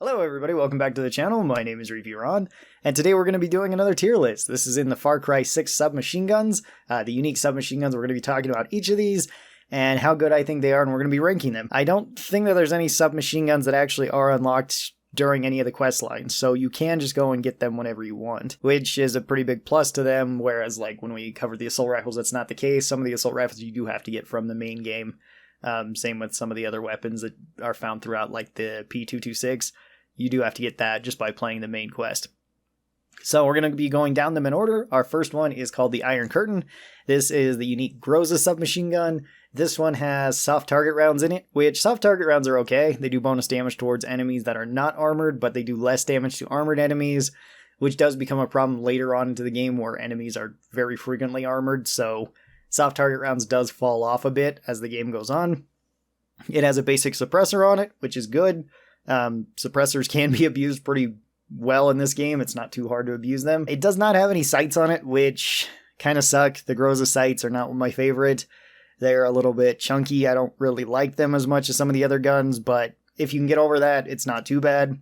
Hello everybody, welcome back to the channel. My name is Ron, and today we're going to be doing another tier list. This is in the Far Cry 6 submachine guns, the unique submachine guns. We're going to be talking about each of these and how good I think they are, and we're going to be ranking them. I don't think that there's any submachine guns that actually are unlocked during any of the quest lines, so you can just go and get them whenever you want, which is a pretty big plus to them, whereas like when we covered the assault rifles, that's not the case. Some of the assault rifles you do have to get from the main game. Same with some of the other weapons that are found throughout, like the P226. You do have to get that just by playing the main quest. So we're going to be going down them in order. Our first one is called the Iron Curtain. This is the unique Groza submachine gun. This one has soft target rounds in it, which soft target rounds are okay. They do bonus damage towards enemies that are not armored, but they do less damage to armored enemies, which does become a problem later on into the game where enemies are very frequently armored. So soft target rounds does fall off a bit as the game goes on. It has a basic suppressor on it, which is good. Suppressors can be abused pretty well in this game. It's not too hard to abuse them. It does not have any sights on it, which kind of suck. The Groza sights are not my favorite. They're a little bit chunky. I don't really like them as much as some of the other guns, but if you can get over that, it's not too bad.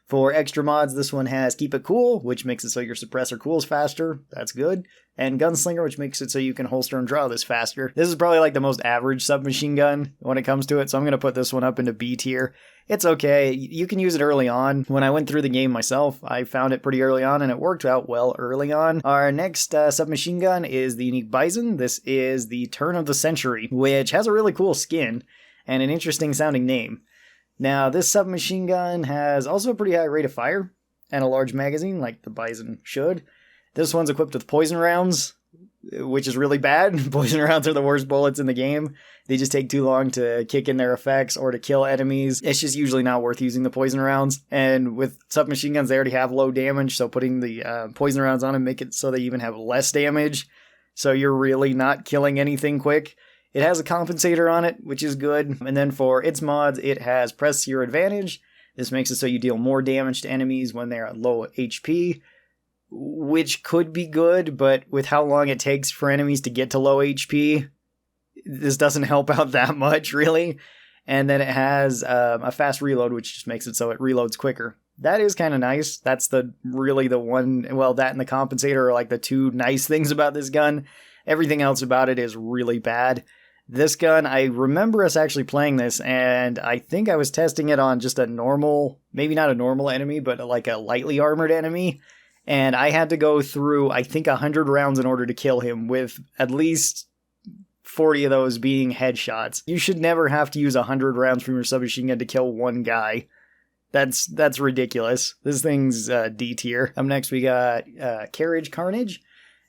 For extra mods, this one has Keep It Cool, which makes it so your suppressor cools faster. That's good. And Gunslinger, which makes it so you can holster and draw this faster. This is probably like the most average submachine gun when it comes to it, so I'm going to put this one up into B tier. It's okay. You can use it early on. When I went through the game myself, I found it pretty early on, and it worked out well early on. Our next submachine gun is the unique Bison. This is the Turn of the Century, which has a really cool skin and an interesting sounding name. Now, this submachine gun has also a pretty high rate of fire and a large magazine, like the Bison should. This one's equipped with poison rounds, which is really bad. Poison rounds are the worst bullets in the game. They just take too long to kick in their effects or to kill enemies. It's just usually not worth using the poison rounds. And with submachine guns, they already have low damage, so putting the poison rounds on them make it so they even have less damage. So you're really not killing anything quick. It has a compensator on it, which is good. And then for its mods, it has Press Your Advantage. This makes it so you deal more damage to enemies when they're at low HP, which could be good, but with how long it takes for enemies to get to low HP, this doesn't help out that much, really. And then it has a fast reload, which just makes it so it reloads quicker. That is kind of nice. That's really the one, well, that and the compensator are like the two nice things about this gun. Everything else about it is really bad. This gun, I remember us actually playing this, and I think I was testing it on just a normal, maybe not a normal enemy, but like a lightly armored enemy. And I had to go through, I think, 100 rounds in order to kill him, with at least 40 of those being headshots. You should never have to use 100 rounds from your submachine gun to kill one guy. That's ridiculous. This thing's D tier. Up next, we got Carriage Carnage.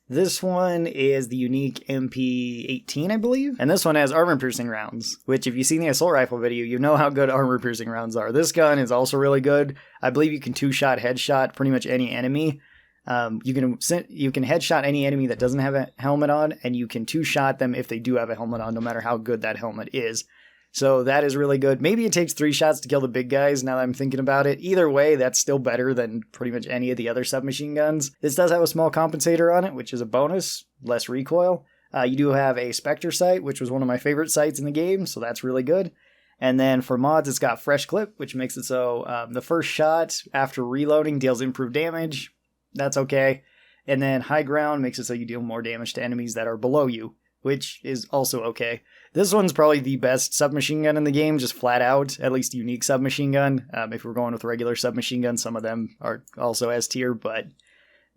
This one is the unique MP18, I believe. And this one has armor-piercing rounds, which if you've seen the assault rifle video, you know how good armor-piercing rounds are. This gun is also really good. I believe you can two-shot headshot pretty much any enemy. You can headshot any enemy that doesn't have a helmet on, and you can two-shot them if they do have a helmet on, no matter how good that helmet is. So that is really good. Maybe it takes 3 shots to kill the big guys, now that I'm thinking about it. Either way, that's still better than pretty much any of the other submachine guns. This does have a small compensator on it, which is a bonus, less recoil. You do have a Spectre sight, which was one of my favorite sights in the game, so that's really good. And then for mods, it's got Fresh Clip, which makes it so the first shot after reloading deals improved damage. That's okay. And then High Ground makes it so you deal more damage to enemies that are below you, which is also okay. This one's probably the best submachine gun in the game, just flat out, at least unique submachine gun. If we're going with regular submachine guns, some of them are also S tier, but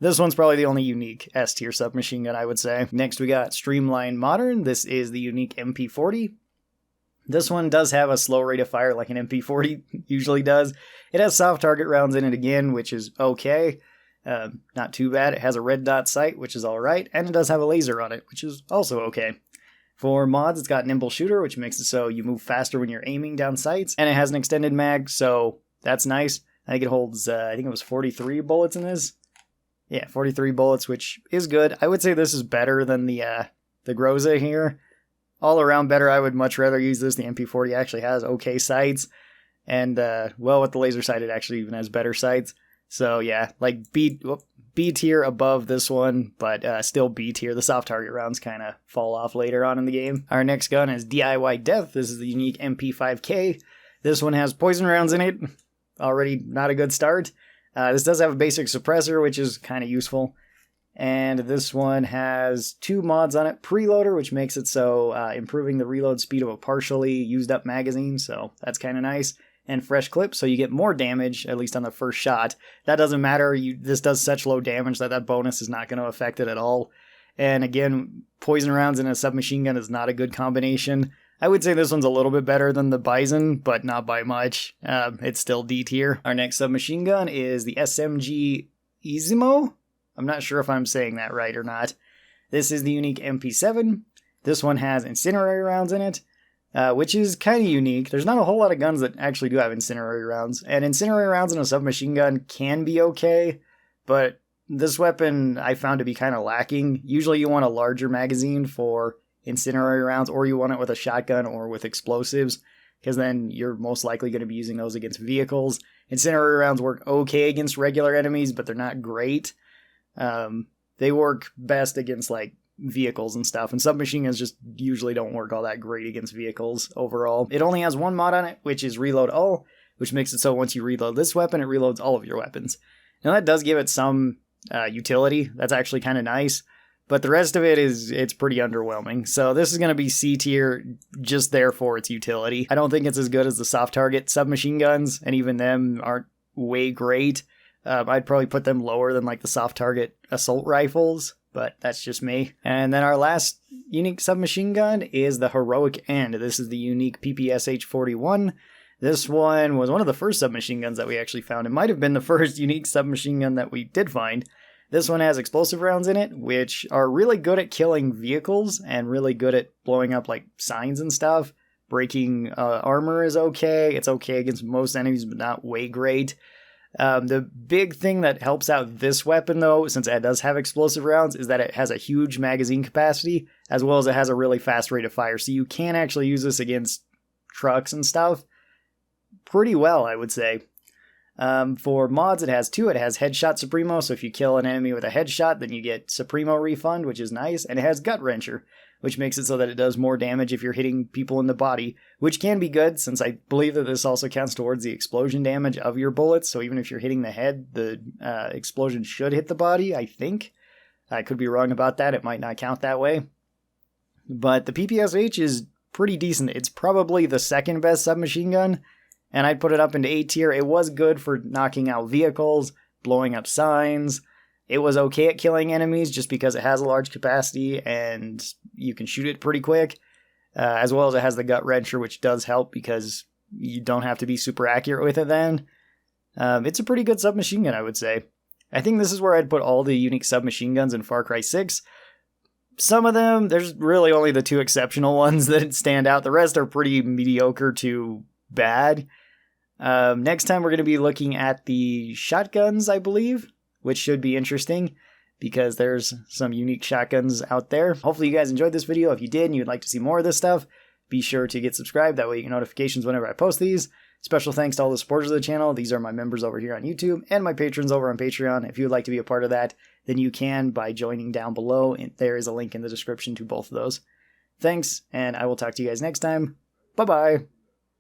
this one's probably the only unique S tier submachine gun, I would say. Next, we got Streamline Modern. This is the unique MP40. This one does have a slow rate of fire like an MP40 usually does. It has soft target rounds in it again, which is okay. Not too bad. It has a red dot sight, which is alright, and it does have a laser on it, which is also okay. For mods, it's got Nimble Shooter, which makes it so you move faster when you're aiming down sights, and it has an extended mag, so that's nice. I think it holds, I think it was 43 bullets in this. Yeah, 43 bullets, which is good. I would say this is better than the Groza here. All around better. I would much rather use this. The MP40 actually has okay sights, and well, with the laser sight, it actually even has better sights. So yeah, like B tier above this one, but still B tier. The soft target rounds kind of fall off later on in the game. Our next gun is DIY Death. This is the unique MP5K. This one has poison rounds in it. already not a good start. This does have a basic suppressor, which is kind of useful. And this one has 2 mods on it. Preloader, which makes it so improving the reload speed of a partially used up magazine, so that's kind of nice. And fresh clip, so you get more damage, at least on the first shot. That doesn't matter. This does such low damage that bonus is not going to affect it at all. And again, poison rounds in a submachine gun is not a good combination. I would say this one's a little bit better than the Bison, but not by much. It's still D tier. Our next submachine gun is the SMG Izimo. I'm not sure if I'm saying that right or not. This is the unique MP7. This one has incendiary rounds in it, which is kind of unique. There's not a whole lot of guns that actually do have incendiary rounds, and incendiary rounds in a submachine gun can be okay, but this weapon I found to be kind of lacking. Usually you want a larger magazine for incendiary rounds, or you want it with a shotgun or with explosives, because then you're most likely going to be using those against vehicles. Incendiary rounds work okay against regular enemies, but they're not great. They work best against like vehicles and stuff, and submachine guns just usually don't work all that great against vehicles overall. It only has 1 mod on it, which is reload all, which makes it so once you reload this weapon, it reloads all of your weapons. Now that does give it some utility. That's actually kind of nice, but the rest of it it's pretty underwhelming. So this is going to be C tier, just there for its utility. I don't think it's as good as the soft target submachine guns, and even them aren't way great. I'd probably put them lower than like the soft target assault rifles, but that's just me. And then our last unique submachine gun is the Heroic End. This is the unique PPSH-41. This one was one of the first submachine guns that we actually found. It might have been the first unique submachine gun that we did find. This one has explosive rounds in it, which are really good at killing vehicles and really good at blowing up like signs and stuff. Breaking armor is okay. It's okay against most enemies, but not way great. The big thing that helps out this weapon, though, since it does have explosive rounds, is that it has a huge magazine capacity, as well as it has a really fast rate of fire. So you can actually use this against trucks and stuff pretty well, I would say. For mods, it has 2. It has Headshot Supremo, so if you kill an enemy with a headshot, then you get Supremo refund, which is nice. And it has Gut Wrencher, which makes it so that it does more damage if you're hitting people in the body, which can be good, since I believe that this also counts towards the explosion damage of your bullets. So even if you're hitting the head, the explosion should hit the body, I think. I could be wrong about that. It might not count that way. But the PPSH is pretty decent. It's probably the second best submachine gun, and I'd put it up into A tier. It was good for knocking out vehicles, blowing up signs. It was okay at killing enemies just because it has a large capacity and you can shoot it pretty quick. As well as it has the Gut Wrencher, which does help because you don't have to be super accurate with it then. It's a pretty good submachine gun, I would say. I think this is where I'd put all the unique submachine guns in Far Cry 6. Some of them, there's really only the 2 exceptional ones that stand out. The rest are pretty mediocre to bad. Next time we're going to be looking at the shotguns, I believe, which should be interesting because there's some unique shotguns out there. Hopefully you guys enjoyed this video. If you did and you'd like to see more of this stuff, be sure to get subscribed. That way you get notifications whenever I post these. Special thanks to all the supporters of the channel. These are my members over here on YouTube and my patrons over on Patreon. If you would like to be a part of that, then you can by joining down below. And there is a link in the description to both of those. Thanks, and I will talk to you guys next time. Bye-bye.